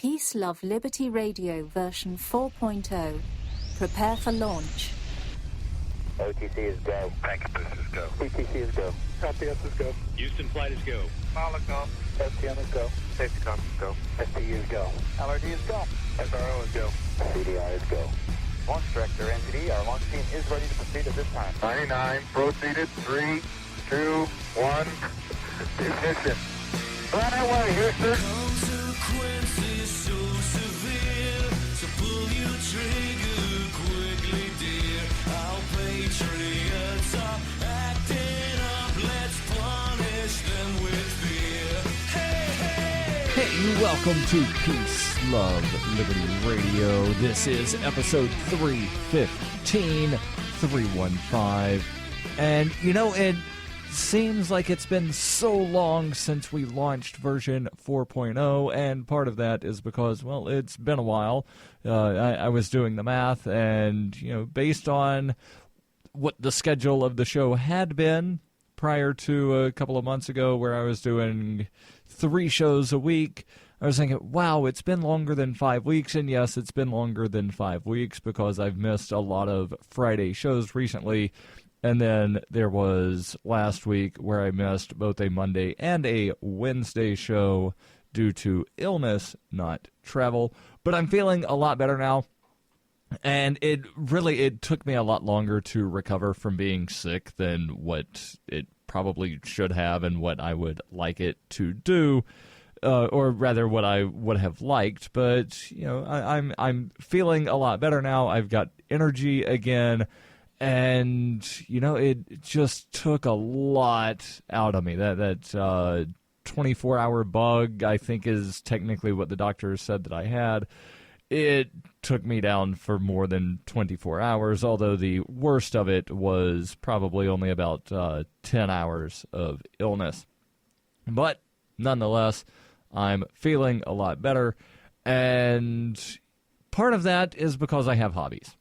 Peace, Love, Liberty Radio version 4.0. Prepare for launch. OTC is go. Packetbus is go. PTC is go. LPS is go. Houston flight is go. Molotov. STM is go. Safety is go. STU is go. LRD is go. SRO is go. CDI is go. Launch Director, NTD, our launch team is ready to proceed at this time. 99, proceeded, 3, 2, 1, ignition. Fly away, Houston. Consequences so severe, so pull your trigger quickly, dear. Our patriots are acting up, let's punish them with fear. Hey, hey! Hey, welcome to Peace, Love, Liberty Radio. This is episode 315, 315. And, you know, it seems like it's been so long since we launched version 4.0, and part of that is because, well, it's been a while. I was doing the math, and, you know, based on what the schedule of the show had been prior to a couple of months ago where I was doing 3 shows a week, I was thinking, wow, it's been longer than 5 weeks, and yes, it's been longer than 5 weeks because I've missed a lot of Friday shows recently. And then there was last week where I missed both a Monday and a Wednesday show due to illness, not travel. But I'm feeling a lot better now. And it took me a lot longer to recover from being sick than what it probably should have and what I would like it to do. Or rather what I would have liked. But, you know, I'm feeling a lot better now. I've got energy again. And, you know, it just took a lot out of me. That 24-hour bug, I think, is technically what the doctor said that I had. It took me down for more than 24 hours, although the worst of it was probably only about 10 hours of illness. But, nonetheless, I'm feeling a lot better. And part of that is because I have hobbies.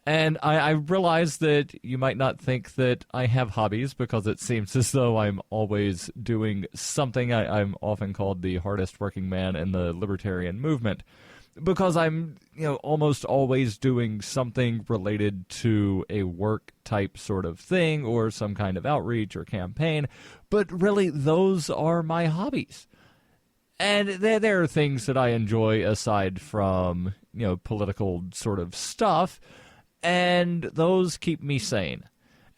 And I realize that you might not think that I have hobbies because it seems as though I'm always doing something. I'm often called the hardest working man in the libertarian movement because I'm, you know, almost always doing something related to a work type sort of thing or some kind of outreach or campaign. But really, those are my hobbies. And there are things that I enjoy aside from, you know, political sort of stuff. And those keep me sane.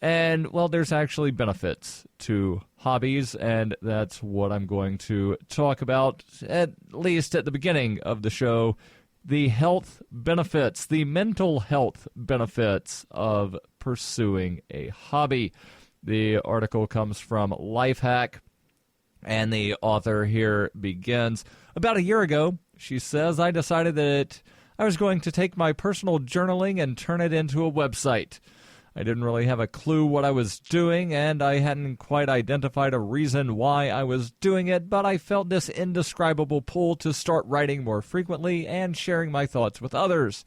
And, well, there's actually benefits to hobbies, and that's what I'm going to talk about, at least at the beginning of the show, the health benefits, the mental health benefits of pursuing a hobby. The article comes from Lifehack, and the author here begins. About a year ago, she says, I decided that I was going to take my personal journaling and turn it into a website. I didn't really have a clue what I was doing, and I hadn't quite identified a reason why I was doing it, but I felt this indescribable pull to start writing more frequently and sharing my thoughts with others.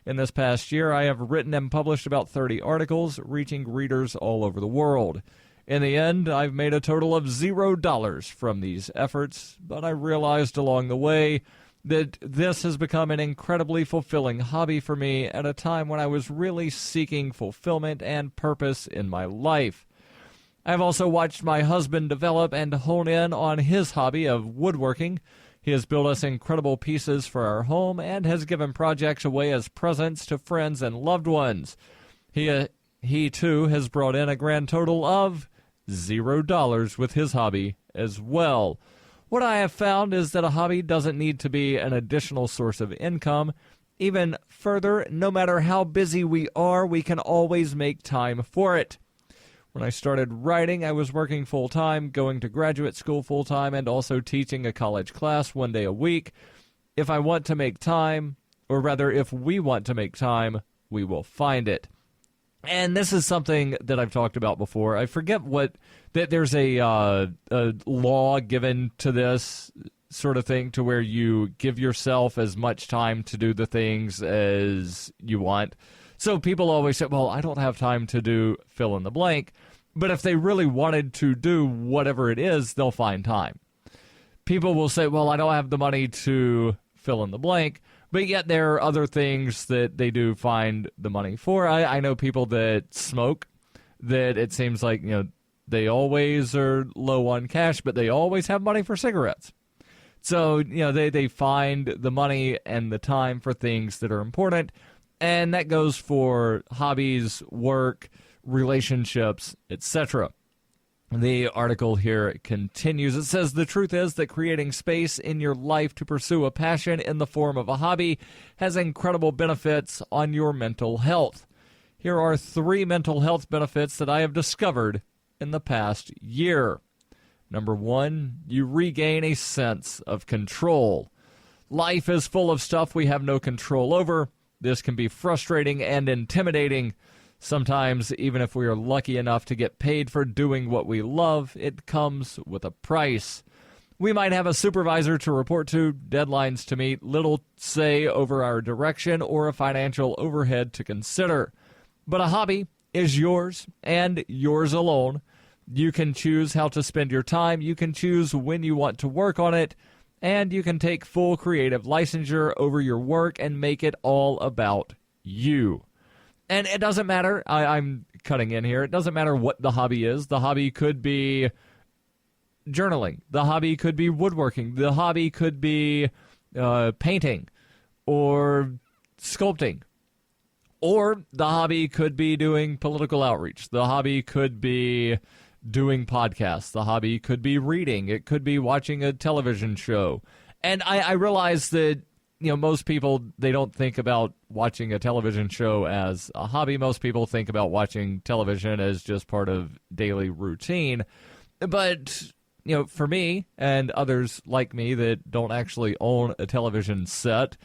In this past year, I have written and published about 30 articles, reaching readers all over the world. In the end, I've made a total of $0 from these efforts, but I realized along the way that this has become an incredibly fulfilling hobby for me at a time when I was really seeking fulfillment and purpose in my life. I've also watched my husband develop and hone in on his hobby of woodworking. He has built us incredible pieces for our home and has given projects away as presents to friends and loved ones. He too has brought in a grand total of $0 with his hobby as well. What I have found is that a hobby doesn't need to be an additional source of income. Even further, no matter how busy we are, we can always make time for it. When I started writing, I was working full-time, going to graduate school full-time, and also teaching a college class 1 day a week. If I want to make time, or rather, if we want to make time, we will find it. And this is something that I've talked about before. I forget that there's a law given to this sort of thing to where you give yourself as much time to do the things as you want. So people always say, well, I don't have time to do fill in the blank. But if they really wanted to do whatever it is, they'll find time. People will say, well, I don't have the money to fill in the blank. But yet there are other things that they do find the money for. I know people that smoke that it seems like, they always are low on cash, but they always have money for cigarettes. So, they find the money and the time for things that are important. And that goes for hobbies, work, relationships, etc. The article here continues. It says, the truth is that creating space in your life to pursue a passion in the form of a hobby has incredible benefits on your mental health. Here are 3 mental health benefits that I have discovered in the past year. Number 1, you regain a sense of control. Life is full of stuff we have no control over. This can be frustrating and intimidating. Sometimes, even if we are lucky enough to get paid for doing what we love, it comes with a price. We might have a supervisor to report to, deadlines to meet, little say over our direction, or a financial overhead to consider. But a hobby is yours, and yours alone. You can choose how to spend your time, you can choose when you want to work on it, and you can take full creative licensure over your work and make it all about you. And it doesn't matter, I'm cutting in here, it doesn't matter what the hobby is. The hobby could be journaling. The hobby could be woodworking. The hobby could be painting or sculpting. Or the hobby could be doing political outreach. The hobby could be doing podcasts. The hobby could be reading. It could be watching a television show. And I realize that most people, they don't think about watching a television show as a hobby. Most people think about watching television as just part of daily routine. But, for me and others like me that don't actually own a television set,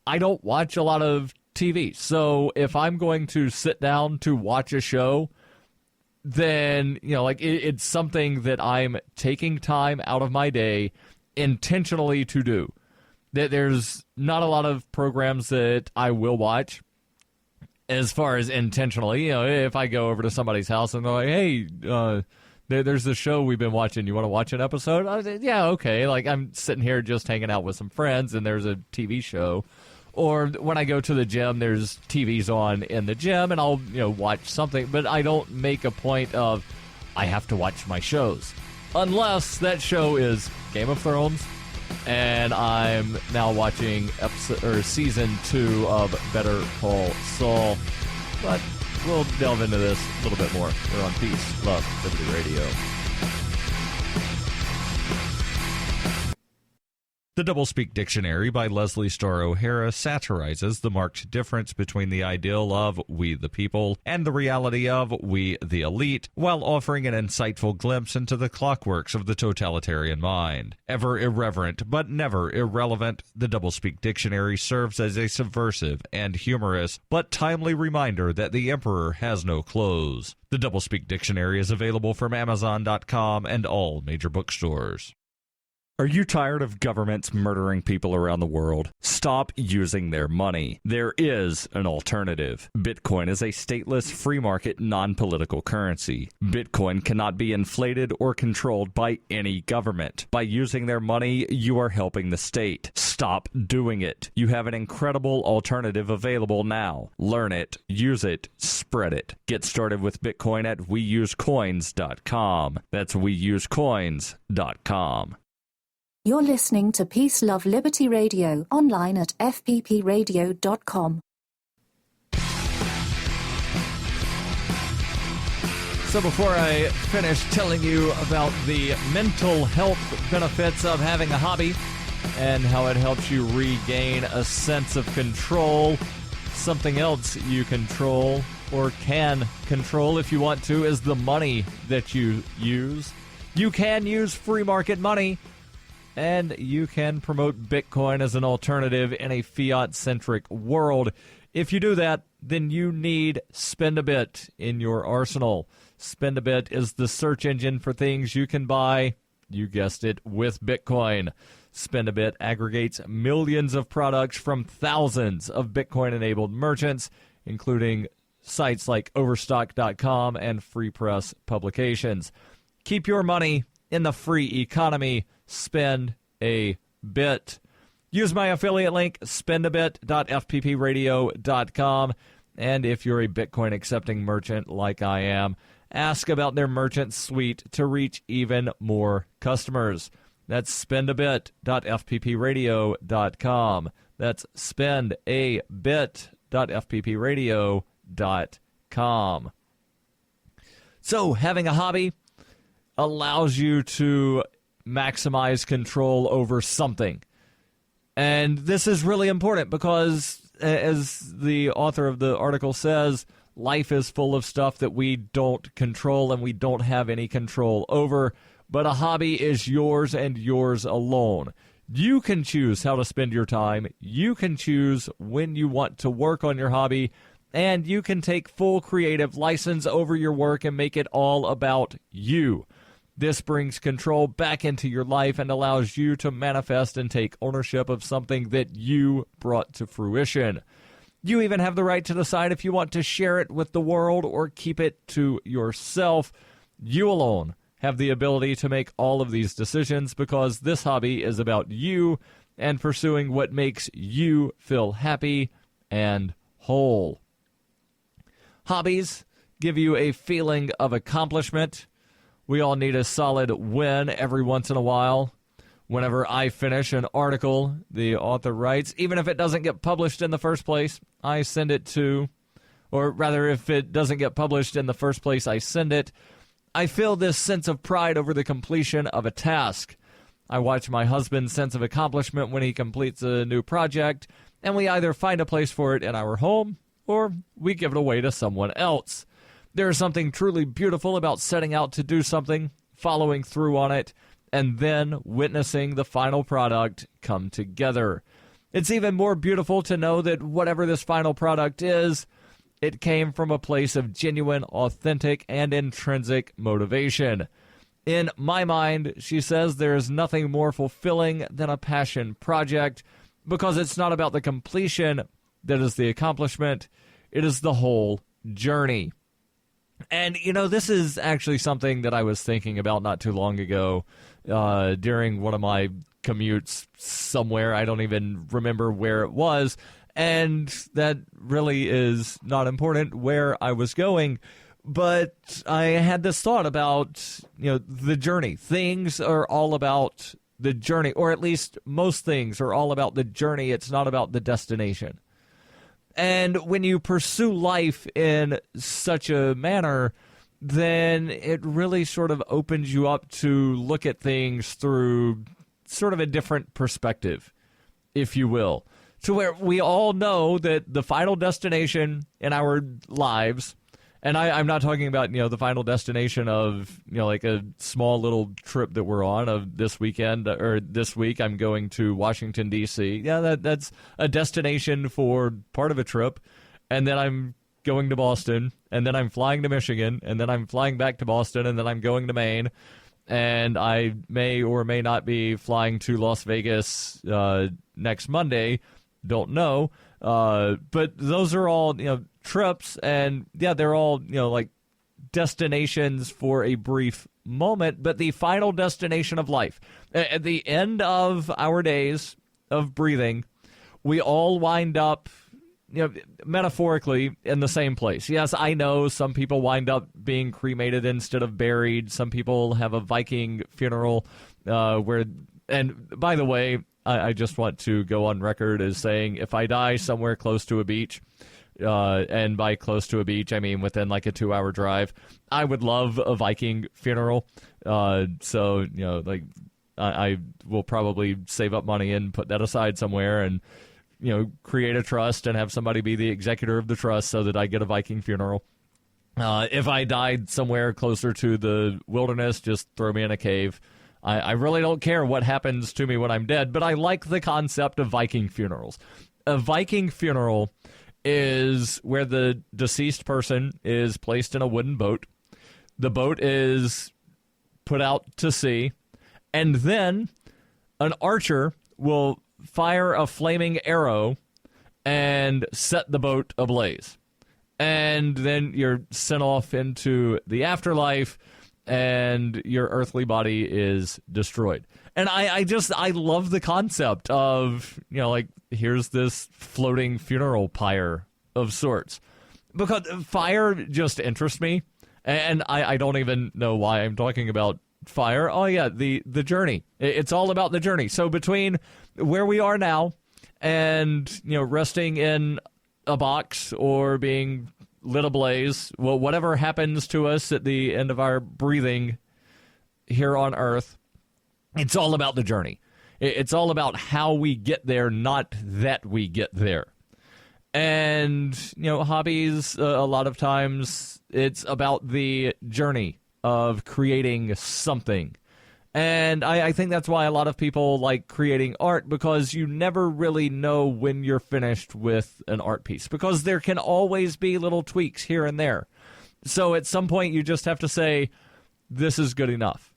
I don't watch a lot of TV. So if I'm going to sit down to watch a show, then, it's something that I'm taking time out of my day intentionally to do. There's not a lot of programs that I will watch as far as intentionally. If I go over to somebody's house and they're like, hey, there's this show we've been watching. You want to watch an episode? I say, yeah, okay. I'm sitting here just hanging out with some friends and there's a TV show. Or when I go to the gym, there's TVs on in the gym and I'll, watch something. But I don't make a point of I have to watch my shows. Unless that show is Game of Thrones, and I'm now watching season 2 of Better Call Saul. But we'll delve into this a little bit more. We're on Peace, Love, Liberty Radio. The Doublespeak Dictionary by Leslie Starr O'Hara satirizes the marked difference between the ideal of we the people and the reality of we the elite, while offering an insightful glimpse into the clockworks of the totalitarian mind. Ever irreverent but never irrelevant, the Doublespeak Dictionary serves as a subversive and humorous but timely reminder that the emperor has no clothes. The Doublespeak Dictionary is available from Amazon.com and all major bookstores. Are you tired of governments murdering people around the world? Stop using their money. There is an alternative. Bitcoin is a stateless, free market, non-political currency. Bitcoin cannot be inflated or controlled by any government. By using their money, you are helping the state. Stop doing it. You have an incredible alternative available now. Learn it, use it, spread it. Get started with Bitcoin at weusecoins.com. That's weusecoins.com. You're listening to Peace, Love, Liberty Radio, online at fppradio.com. So before I finish telling you about the mental health benefits of having a hobby and how it helps you regain a sense of control, something else you control or can control if you want to is the money that you use. You can use free market money, and you can promote Bitcoin as an alternative in a fiat-centric world. If you do that, then you need Spend-A-Bit in your arsenal. Spend-A-Bit is the search engine for things you can buy, you guessed it, with Bitcoin. Spend-A-Bit aggregates millions of products from thousands of Bitcoin-enabled merchants, including sites like Overstock.com and Free Press Publications. Keep your money in the free economy. Spend a bit. Use my affiliate link, spendabit.fppradio.com. And if you're a Bitcoin accepting merchant like I am, ask about their merchant suite to reach even more customers. That's spendabit.fppradio.com. That's spendabit.fppradio.com. So, having a hobby allows you to maximize control over something. And this is really important because, as the author of the article says, life is full of stuff that we don't control and we don't have any control over. But a hobby is yours and yours alone. You can choose how to spend your time. You can choose when you want to work on your hobby. And you can take full creative license over your work and make it all about you. This brings control back into your life and allows you to manifest and take ownership of something that you brought to fruition. You even have the right to decide if you want to share it with the world or keep it to yourself. You alone have the ability to make all of these decisions because this hobby is about you and pursuing what makes you feel happy and whole. Hobbies give you a feeling of accomplishment. We all need a solid win every once in a while. Whenever I finish an article, the author writes, even if it doesn't get published in the first place, I send it to, or rather, if it doesn't get published in the first place, I send it. I feel this sense of pride over the completion of a task. I watch my husband's sense of accomplishment when he completes a new project, and we either find a place for it in our home, or we give it away to someone else. There is something truly beautiful about setting out to do something, following through on it, and then witnessing the final product come together. It's even more beautiful to know that whatever this final product is, it came from a place of genuine, authentic, and intrinsic motivation. In my mind, she says, there is nothing more fulfilling than a passion project because it's not about the completion that is the accomplishment. It is the whole journey. And, you know, this is actually something that I was thinking about not too long ago during one of my commutes somewhere. I don't even remember where it was. And that really is not important where I was going. But I had this thought about, you know, the journey. Things are all about the journey, or at least most things are all about the journey. It's not about the destination. And when you pursue life in such a manner, then it really sort of opens you up to look at things through sort of a different perspective, if you will. To where we all know that the final destination in our lives, and I'm not talking about, you know, the final destination of, you know, like a small little trip that we're on of this weekend or this week I'm going to Washington, D.C. Yeah, that's a destination for part of a trip. And then I'm going to Boston, and then I'm flying to Michigan, and then I'm flying back to Boston, and then I'm going to Maine. And I may or may not be flying to Las Vegas next Monday. Don't know. But those are all, you know, trips, and yeah, they're all, you know, like destinations for a brief moment, but the final destination of life, at the end of our days of breathing, we all wind up, you know, metaphorically in the same place. Yes, I know some people wind up being cremated instead of buried. Some people have a Viking funeral where, and by the way, I just want to go on record as saying if I die somewhere close to a beach, and by close to a beach, I mean within like a 2-hour drive, I would love a Viking funeral. So, you know, like I will probably save up money and put that aside somewhere and, you know, create a trust and have somebody be the executor of the trust so that I get a Viking funeral. If I died somewhere closer to the wilderness, just throw me in a cave. I really don't care what happens to me when I'm dead, but I like the concept of Viking funerals. A Viking funeral is where the deceased person is placed in a wooden boat. The boat is put out to sea, and then an archer will fire a flaming arrow and set the boat ablaze. And then you're sent off into the afterlife, and your earthly body is destroyed. And I love the concept of, like, here's this floating funeral pyre of sorts. Because fire just interests me, and I don't even know why I'm talking about fire. Oh, yeah, the journey. It's all about the journey. So between where we are now and, resting in a box or being lit ablaze, well, whatever happens to us at the end of our breathing here on Earth, it's all about the journey. It's all about how we get there, not that we get there. And, hobbies, a lot of times, it's about the journey of creating something. And I think that's why a lot of people like creating art, because you never really know when you're finished with an art piece, because there can always be little tweaks here and there. So at some point you just have to say, this is good enough.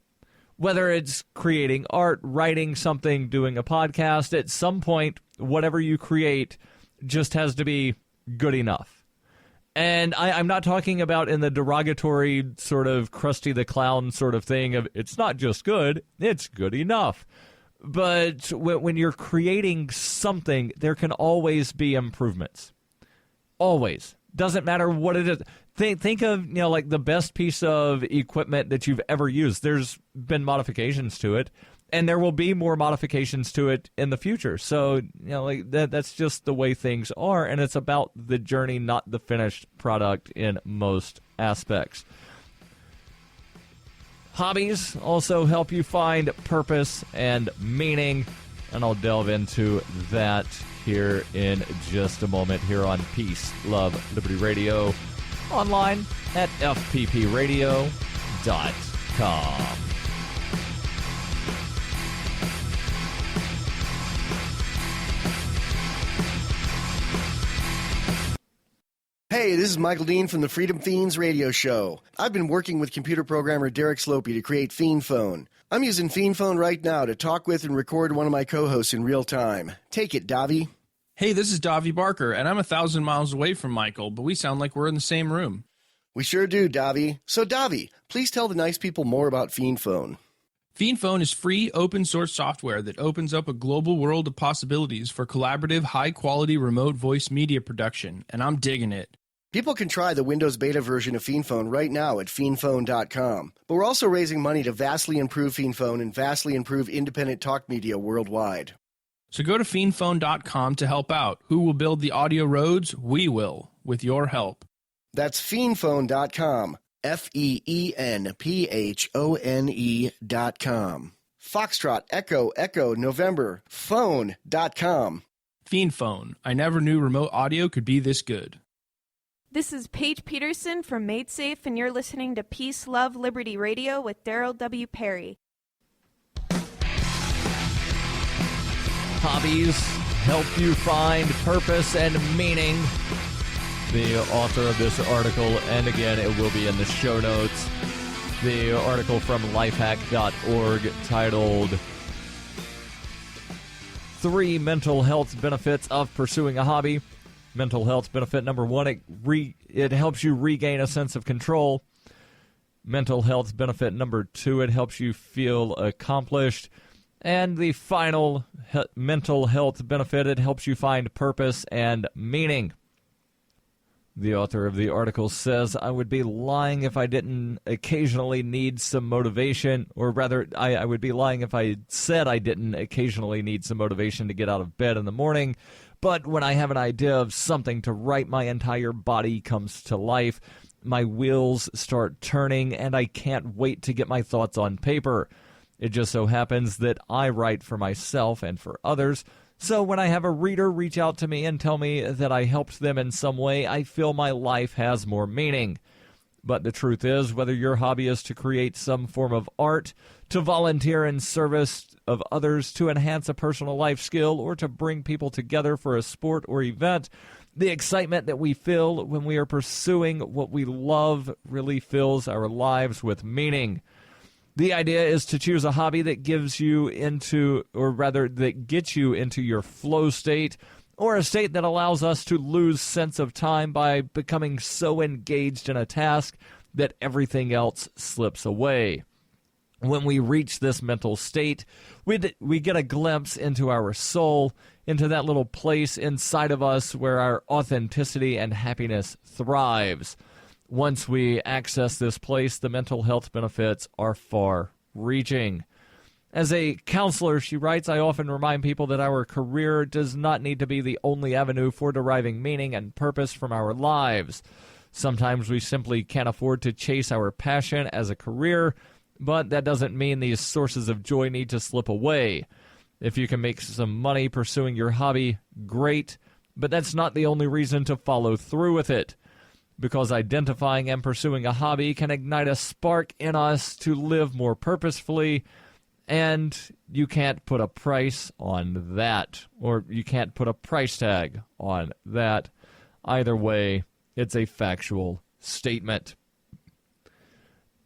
Whether it's creating art, writing something, doing a podcast, at some point, whatever you create just has to be good enough. And I'm not talking about in the derogatory sort of Krusty the Clown sort of thing of it's not just good, it's good enough. But when you're creating something, there can always be improvements. Always. Doesn't matter what it is. Think of, like the best piece of equipment that you've ever used. There's been modifications to it, and there will be more modifications to it in the future. So, like that's just the way things are, and it's about the journey, not the finished product in most aspects. Hobbies also help you find purpose and meaning, and I'll delve into that here in just a moment here on Peace, Love, Liberty Radio, online at fppradio.com. Hey, this is Michael Dean from the Freedom Fiends radio show. I've been working with computer programmer Derek Slopey to create Fiend Phone. I'm using Fiend Phone right now to talk with and record one of my co-hosts in real time. Take it, Davi. Hey, this is Davi Barker, and I'm 1,000 miles away from Michael, but we sound like we're in the same room. We sure do, Davi. So, Davi, please tell the nice people more about Fiend Phone. Fiend Phone is free, open-source software that opens up a global world of possibilities for collaborative, high-quality remote voice media production, and I'm digging it. People can try the Windows beta version of Fiend Phone right now at fiendphone.com. But we're also raising money to vastly improve Fiend Phone and vastly improve independent talk media worldwide. So go to fiendphone.com to help out. Who will build the audio roads? We will, with your help. That's fiendphone.com. FEENPHONE.com. Foxtrot, Echo, Echo, November, phone.com. Fiend Phone. I never knew remote audio could be this good. This is Paige Peterson from Made Safe, and you're listening to Peace, Love, Liberty Radio with Darryl W. Perry. Hobbies help you find purpose and meaning. The author of this article, and again, it will be in the show notes, the article from lifehack.org titled 3 Mental Health Benefits of Pursuing a Hobby. Mental health benefit number 1, it helps you regain a sense of control. Mental health benefit number 2, it helps you feel accomplished. And the final mental health benefit, it helps you find purpose and meaning. The author of the article says, I would be lying if I didn't occasionally need some motivation, or rather, I would be lying if I said I didn't occasionally need some motivation to get out of bed in the morning. But when I have an idea of something to write, my entire body comes to life. My wheels start turning, and I can't wait to get my thoughts on paper. It just so happens that I write for myself and for others. So when I have a reader reach out to me and tell me that I helped them in some way, I feel my life has more meaning. But the truth is, whether your hobby is to create some form of art, to volunteer in service of others, to enhance a personal life skill, or to bring people together for a sport or event, the excitement that we feel when we are pursuing what we love really fills our lives with meaning. The idea is to choose a hobby that gives you into, or rather, that gets you into your flow state, or a state that allows us to lose sense of time by becoming so engaged in a task that everything else slips away. When we reach this mental state, we get a glimpse into our soul, into that little place inside of us where our authenticity and happiness thrives. Once we access this place, the mental health benefits are far-reaching. As a counselor, she writes, I often remind people that our career does not need to be the only avenue for deriving meaning and purpose from our lives. Sometimes we simply can't afford to chase our passion as a career, but that doesn't mean these sources of joy need to slip away. If you can make some money pursuing your hobby, great, but that's not the only reason to follow through with it. Because identifying and pursuing a hobby can ignite a spark in us to live more purposefully, and you can't put a price on that, or you can't put a price tag on that. Either way, it's a factual statement.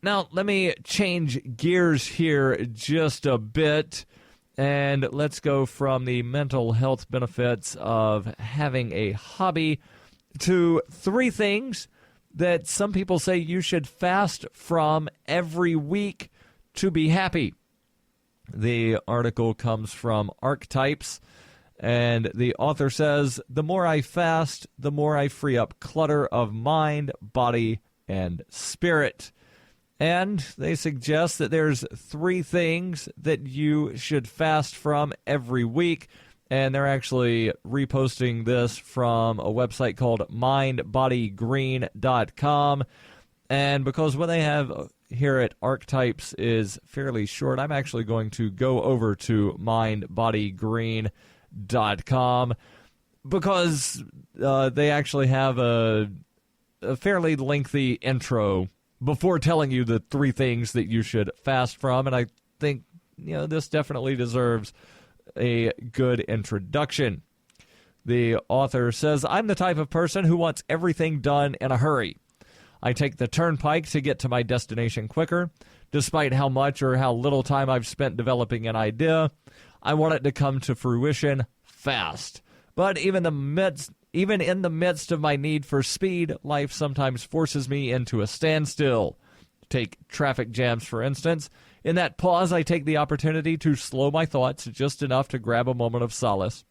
Now, let me change gears here just a bit, and let's go from the mental health benefits of having a hobby to 3 things that some people say you should fast from every week to be happy. The article comes from Archetypes, and the author says, the more I fast, the more I free up clutter of mind, body, and spirit. And they suggest that there's 3 things that you should fast from every week. And they're actually reposting this from a website called mindbodygreen.com. And because what they have here at Archetypes is fairly short, I'm actually going to go over to mindbodygreen.com because they actually have a fairly lengthy intro before telling you the 3 things that you should fast from. And I think, this definitely deserves a good introduction. The author says, I'm the type of person who wants everything done in a hurry. I take the turnpike to get to my destination quicker. Despite how much or how little time I've spent developing an idea, I want it to come to fruition fast. But even in the midst of my need for speed, life sometimes forces me into a standstill. Take traffic jams, for instance. In that pause, I take the opportunity to slow my thoughts just enough to grab a moment of solace.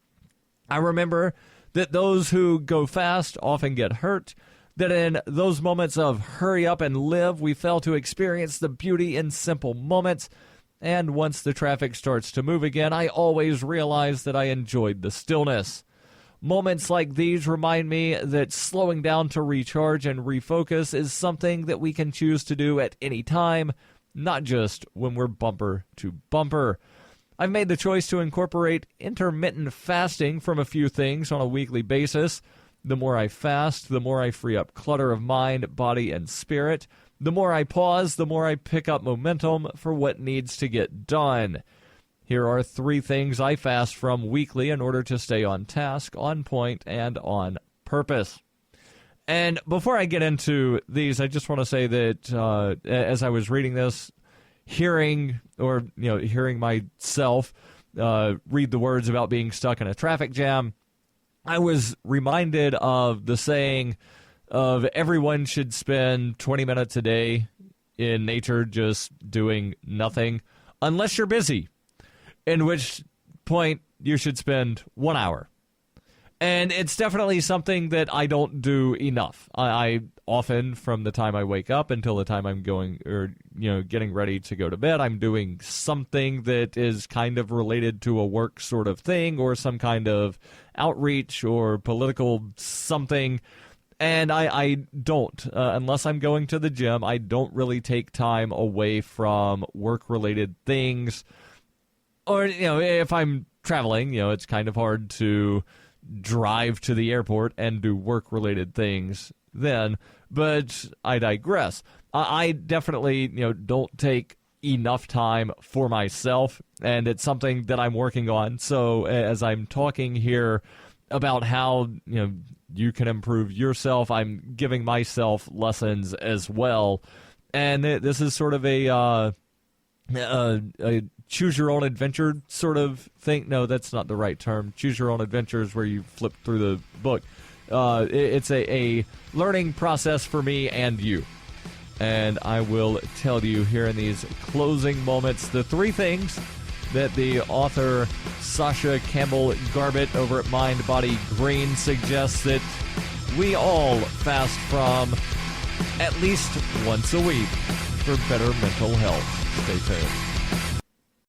I remember that those who go fast often get hurt, that in those moments of hurry up and live, we fail to experience the beauty in simple moments, and once the traffic starts to move again, I always realize that I enjoyed the stillness. Moments like these remind me that slowing down to recharge and refocus is something that we can choose to do at any time, not just when we're bumper to bumper. I've made the choice to incorporate intermittent fasting from a few things on a weekly basis. The more I fast, the more I free up clutter of mind, body, and spirit. The more I pause, the more I pick up momentum for what needs to get done. Here are 3 things I fast from weekly in order to stay on task, on point, and on purpose. And before I get into these, I just want to say that as I was reading this, hearing myself read the words about being stuck in a traffic jam, I was reminded of the saying of everyone should spend 20 minutes a day in nature just doing nothing, unless you're busy, in which point you should spend 1 hour. And it's definitely something that I don't do enough. I often, from the time I wake up until the time I'm getting ready to go to bed, I'm doing something that is kind of related to a work sort of thing or some kind of outreach or political something. And I don't, unless I'm going to the gym, I don't really take time away from work-related things. Or, if I'm traveling, it's kind of hard to drive to the airport and do work-related things then. But I digress. I definitely, don't take enough time for myself, and it's something that I'm working on. So as I'm talking here about how, you can improve yourself, I'm giving myself lessons as well. And this is sort of a choose-your-own-adventure sort of thing. No, that's not the right term. Choose-your-own-adventure is where you flip through the book. It's a learning process for me and you. And I will tell you here in these closing moments the three things that the author Sasha Campbell Garbett over at Mind Body Green suggests that we all fast from at least once a week for better mental health. Stay tuned.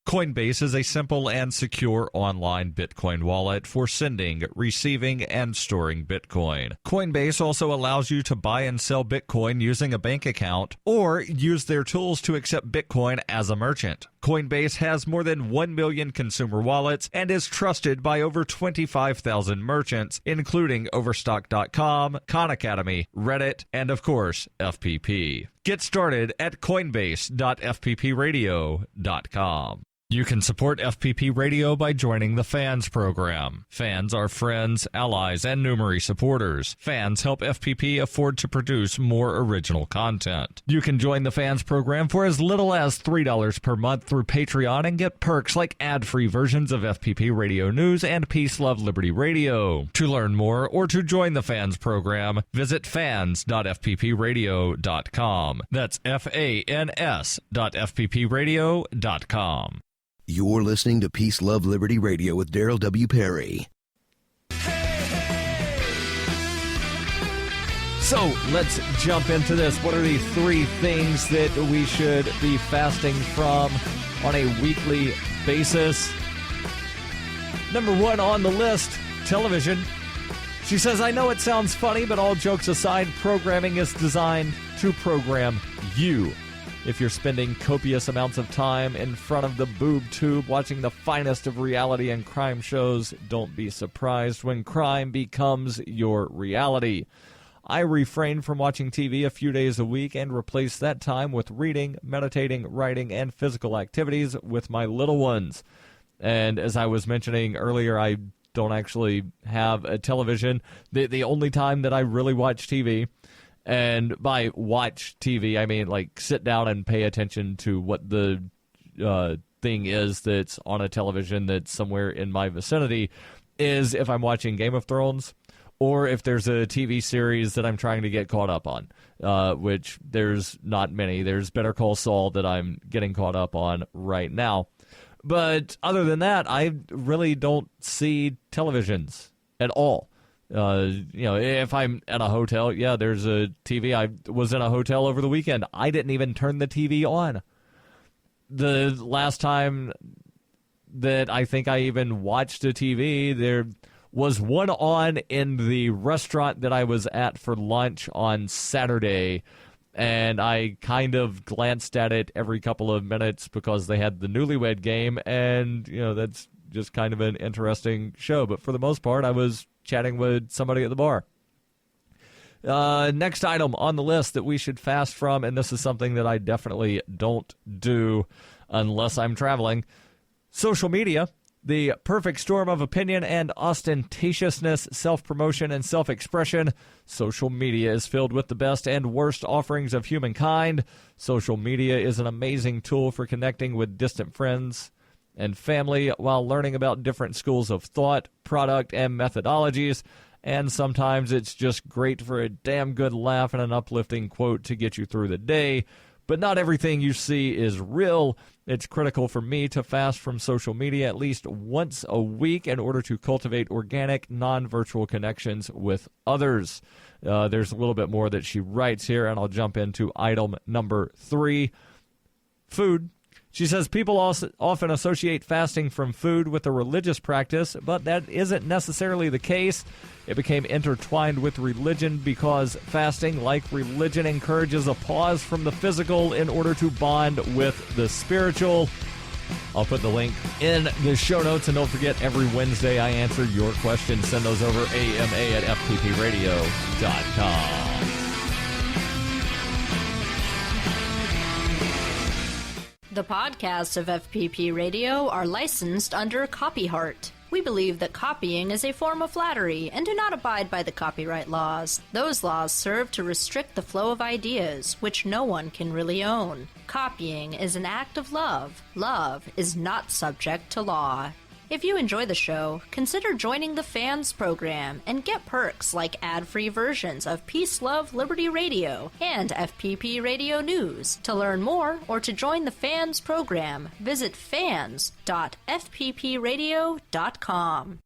Coinbase is a simple and secure online Bitcoin wallet for sending, receiving, and storing Bitcoin. Coinbase also allows you to buy and sell Bitcoin using a bank account or use their tools to accept Bitcoin as a merchant. Coinbase has more than 1 million consumer wallets and is trusted by over 25,000 merchants, including Overstock.com, Khan Academy, Reddit, and of course, FPP. Get started at coinbase.fppradio.com. You can support FPP Radio by joining the Fans program. Fans are friends, allies, and Numery supporters. Fans help FPP afford to produce more original content. You can join the Fans program for as little as $3 per month through Patreon and get perks like ad-free versions of FPP Radio News and Peace, Love, Liberty Radio. To learn more or to join the Fans program, visit fans.fppradio.com. That's FANS.fppradio.com. You're listening to Peace, Love, Liberty Radio with Darryl W. Perry. So let's jump into this. What are the three things that we should be fasting from on a weekly basis? Number one on the list, television. She says, I know it sounds funny, but all jokes aside, programming is designed to program you. If you're spending copious amounts of time in front of the boob tube watching the finest of reality and crime shows, don't be surprised when crime becomes your reality. I refrain from watching TV a few days a week and replace that time with reading, meditating, writing, and physical activities with my little ones. And as I was mentioning earlier, I don't actually have a television. The only time that I really watch TV, and by watch TV, I mean like sit down and pay attention to what the thing is that's on a television that's somewhere in my vicinity, is if I'm watching Game of Thrones or if there's a TV series that I'm trying to get caught up on, which there's not many. There's Better Call Saul that I'm getting caught up on right now. But other than that, I really don't see televisions at all. If I'm at a hotel, yeah, there's a TV. I was in a hotel over the weekend. I didn't even turn the TV on. The last time that I think I even watched a TV, there was one on in the restaurant that I was at for lunch on Saturday, and I kind of glanced at it every couple of minutes because they had the Newlywed Game, and, that's just kind of an interesting show. But for the most part, I was chatting with somebody at the bar. Next item on the list that we should fast from, and this is something that I definitely don't do unless I'm traveling, social media. The perfect storm of opinion and ostentatiousness, self-promotion, and self-expression. Social media is filled with the best and worst offerings of humankind. Social media is an amazing tool for connecting with distant friends and family while learning about different schools of thought, product, and methodologies. And sometimes it's just great for a damn good laugh and an uplifting quote to get you through the day. But not everything you see is real. It's critical for me to fast from social media at least once a week in order to cultivate organic, non-virtual connections with others. There's a little bit more that she writes here, and I'll jump into item number 3, food. She says people also often associate fasting from food with a religious practice, but that isn't necessarily the case. It became intertwined with religion because fasting, like religion, encourages a pause from the physical in order to bond with the spiritual. I'll put the link in the show notes, and don't forget, every Wednesday I answer your questions. Send those over ama@fppradio.com. The podcasts of FPP Radio are licensed under Copyheart. We believe that copying is a form of flattery and do not abide by the copyright laws. Those laws serve to restrict the flow of ideas, which no one can really own. Copying is an act of love. Love is not subject to law. If you enjoy the show, consider joining the Fans program and get perks like ad-free versions of Peace, Love, Liberty Radio and FPP Radio News. To learn more or to join the Fans program, visit fans.fppradio.com.